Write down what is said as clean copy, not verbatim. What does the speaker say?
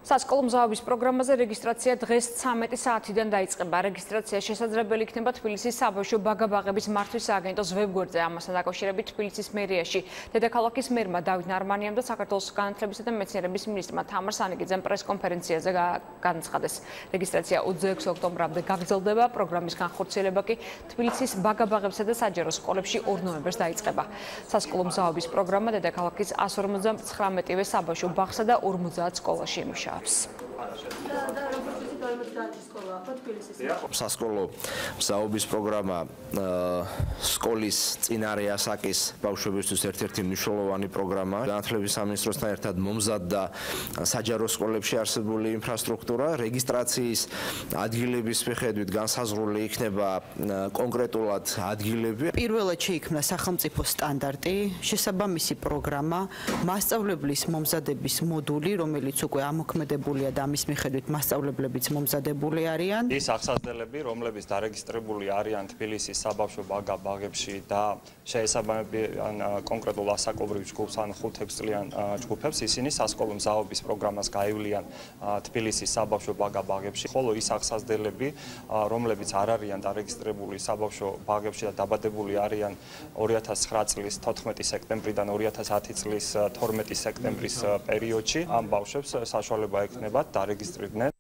სასკოლო მზაობის პროგრამაზე რეგისტრაცია დღეს 13 საათიდან დაიწყება. რეგისტრაცია შესაძლებელი იქნება თბილისის საბავშვო ბაგა-ბაღების მართვის სააგენტოს ვებგვერდზე. ამასთან დაკავშირებით თბილისის მერიაში დედაქალაქის მერმა დავით ნარმანიამ და საქართველოს განათლებისა და მეცნიერების მინისტრმა თამარ სანიკიძემ პრეს-კონფერენციაზე განაცხადეს. რეგისტრაცია 26 ოქტომბრამდე გაგრძელდება. პროგრამის განხორციელება კი თბილისის ბაგა-ბაღებსა და საჯარო სკოლებში 2 ნოემბერს დაიწყება. სასკოლო მზაობის პროგრამა დედაქალაქის 159-ვე საბავშვო ბაღსა და 50 სკოლაში იმუშავებს. სასკოლო მზაობის პროგრამა სკოლის წინარე ასაკის ბავშვებისთვის ერთ-ერთი მნიშვნელოვანი პროგრამაა. განათლების სამინისტროსთან ერთად მომზადდა საჯარო სკოლებში არსებული ინფრასტრუქტურა. რეგისტრაციის ადგილების მიხედვით განსაზღვრული იქნება კონკრეტულად ადგილები. პირველ რიგში იქნა სახელმწიფო სტანდარტი, შესაბამისი პროგრამა, მასწავლებლის მომზადების მოდული, რომელიც უკვე ამოქმედებულია და ამის მიხედვით მასწავლებლებიც მომზადებული არიან. ის აღსაზრდელები, რომლებიც დარეგისტრირებული არიან თბილისის საბავშვო ბაგა-ბაღებში და შეესაბამებიან კონკრეტულ ასაკობრივ ჯგუფს ან 5-6 წლიან ჯგუფებს, ისინი სასკოლო მზაობის პროგრამას გაივლიან თბილისის საბავშვო ბაგა-ბაღებში, ხოლო ის აღსაზრდელები, რომლებიც არ არიან დარეგისტრირებული საბავშვო ბაღებში და დაბადებული არიან 2009 წლის 14 სექტემბრიდან 2010 წლის 12 სექტემბრის პერიოდში, ამ ბავშვებს საშუალება ექნებათ დარეგისტრირდნენ